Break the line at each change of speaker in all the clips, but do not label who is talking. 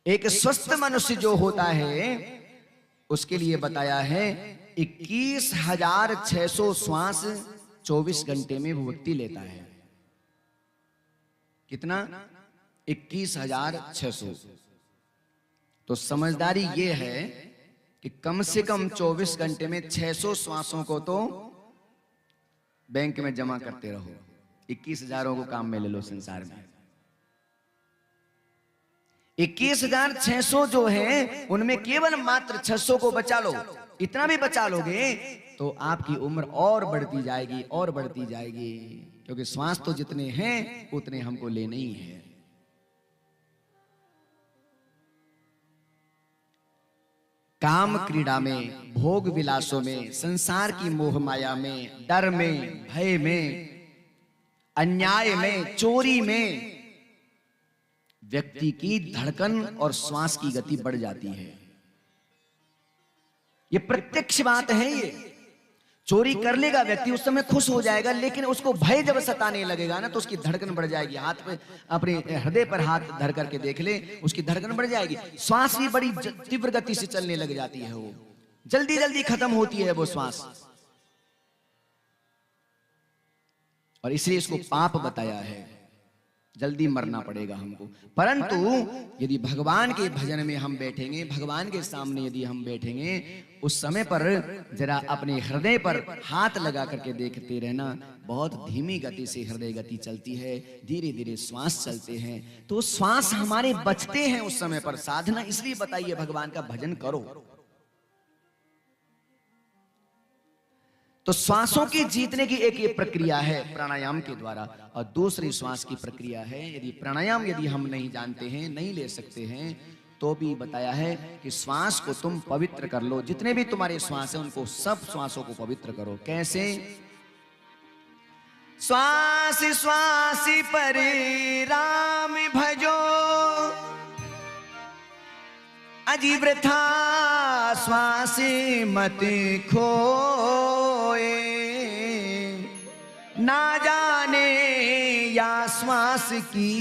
एक स्वस्थ मनुष्य जो होता है उसके लिए बताया है 21,600 श्वास 24 घंटे में वो व्यक्ति लेता है। कितना? 21,600। तो समझदारी ये है कि कम से कम 24 घंटे में 600 श्वासों को तो बैंक में जमा करते रहो। 21,000 को काम में ले लो संसार में। 21,600 जो है उनमें केवल मात्र 600 को बचा लो। इतना भी बचा लोगे तो आपकी उम्र और बढ़ती जाएगी और बढ़ती जाएगी, क्योंकि श्वास तो जितने हैं उतने हमको लेने ही है। काम क्रीड़ा में, भोग विलासों में, संसार की मोह माया में, डर में, भय में, अन्याय में, चोरी में व्यक्ति की धड़कन और श्वास की गति बढ़ जाती है। ये प्रत्यक्ष बात है। ये चोरी कर लेगा व्यक्ति, उस समय खुश हो जाएगा, लेकिन उसको भय जब सताने लगेगा ना तो उसकी धड़कन बढ़ जाएगी। हाथ पे, अपने हृदय पर हाथ धर करके देख ले, उसकी धड़कन बढ़ जाएगी। श्वास भी बड़ी तीव्र गति से चलने लग जाती है, वो जल्दी जल्दी खत्म होती है वो श्वास। और इसलिए इसको पाप बताया है, जल्दी मरना पड़ेगा हमको। परंतु यदि भगवान के भजन में हम बैठेंगे, भगवान के सामने यदि हम बैठेंगे, उस समय पर जरा अपने हृदय पर हाथ लगा करके देखते रहना। बहुत धीमी गति से हृदय गति चलती है, धीरे धीरे श्वास चलते हैं, तो श्वास हमारे बचते हैं उस समय पर। साधना इसलिए बताइए भगवान का भजन करो। तो श्वासों की जीतने की एक ये प्रक्रिया है प्राणायाम के द्वारा, और दूसरी श्वास की प्रक्रिया है, यदि प्राणायाम यदि हम नहीं जानते हैं, नहीं ले सकते हैं, तो भी बताया है कि श्वास को तुम पवित्र कर लो। जितने भी तुम्हारे श्वास हैं उनको, सब श्वासों को पवित्र करो। कैसे? श्वास श्वास पर राम भजो, अजी वृथा श्वास मत खोए, ना जाने या श्वास की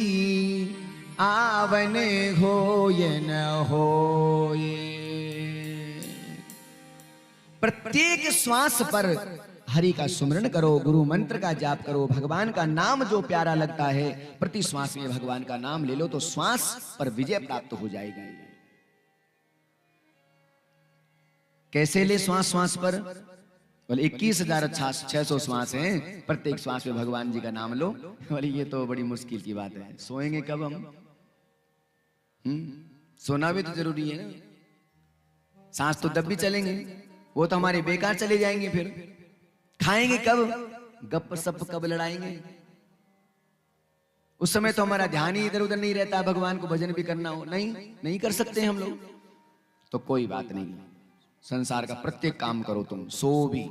आवन होए न होए। प्रत्येक श्वास पर हरि का सुमरण करो, गुरु मंत्र का जाप करो, भगवान का नाम जो प्यारा लगता है प्रति श्वास में भगवान का नाम ले लो, तो श्वास पर विजय प्राप्त हो जाएगी। कैसे ले श्वास? श्वास पर बोले 21,600 श्वास हैं, प्रत्येक श्वास में भगवान जी का नाम लो। बोले ये तो बड़ी मुश्किल की बात है। सोएंगे कब हम? सोना भी तो जरूरी है ना। सांस तो तब भी चलेंगे, वो तो हमारे बेकार चले जाएंगे। फिर खाएंगे कब? गप सप कब लड़ाएंगे? उस समय तो हमारा ध्यान ही इधर उधर नहीं रहता। भगवान को भजन भी करना हो, नहीं कर सकते हम लोग। तो कोई बात नहीं, संसार का प्रत्येक काम करो तुम, सो भी,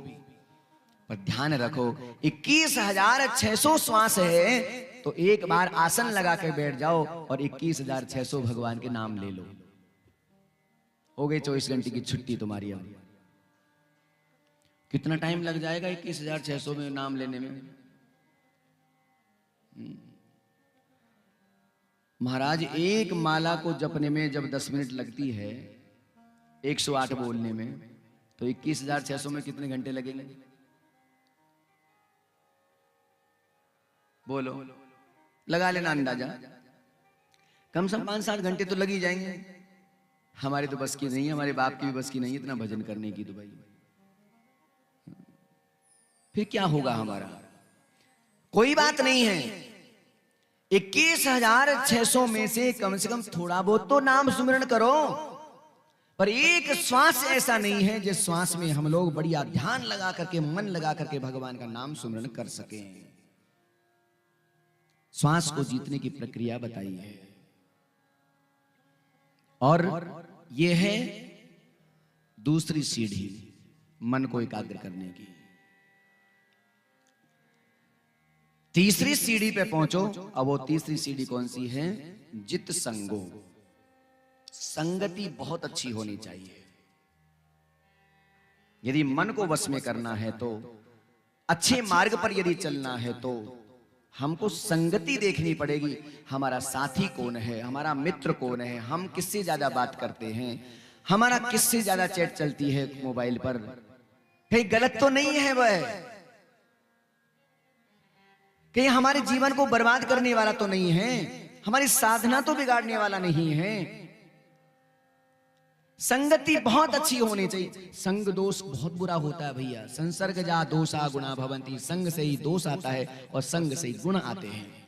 पर ध्यान रखो 21,600 श्वास है, तो एक बार आसन लगा कर बैठ जाओ और 21,600 भगवान के नाम ले लो। हो गई 24 घंटे की छुट्टी तुम्हारी। अब कितना टाइम लग जाएगा 21,600 में नाम लेने में? महाराज एक माला को जपने में जब 10 मिनट लगती है, 108 बोलने में, तो 21,600 में कितने घंटे लगेंगे? बोलो, लगा लेना अंदाजा। कम से कम 5-7 घंटे तो लग ही जाएंगे। हमारे तो बस की नहीं है, हमारे बाप की भी बस की नहीं इतना भजन करने की। तो भाई फिर क्या होगा हमारा? कोई बात नहीं है। 21,600 में से कम थोड़ा बहुत तो नाम सुमिरन करो। पर एक श्वास ऐसा नहीं है जिस श्वास में हम लोग बढ़िया ध्यान लगा करके, मन लगा करके भगवान का नाम सुमिरन कर सके। श्वास को जीतने की प्रक्रिया बताई है, और यह है दूसरी सीढ़ी मन को एकाग्र करने की। तीसरी सीढ़ी पे पहुंचो। अब वो तीसरी सीढ़ी कौन सी है? जित संगो। संगति बहुत अच्छी होनी चाहिए। यदि मन को वश में करना है, तो अच्छे मार्ग पर यदि चलना है, तो हमको संगति देखनी पड़ेगी। हमारा साथी कौन है, हमारा मित्र कौन है, हम किससे ज्यादा बात करते हैं, हमारा किससे ज्यादा चैट चलती है मोबाइल पर, कहीं गलत तो नहीं है वह, कहीं हमारे जीवन को बर्बाद करने वाला तो नहीं है, हमारी साधना तो बिगाड़ने वाला नहीं है। संगति बहुत अच्छी होनी चाहिए। संग दोष बहुत बुरा होता है भैया। संसर्ग जा दोषा गुणा भवंती, संग से ही दोष आता है और संग से ही गुण आते हैं।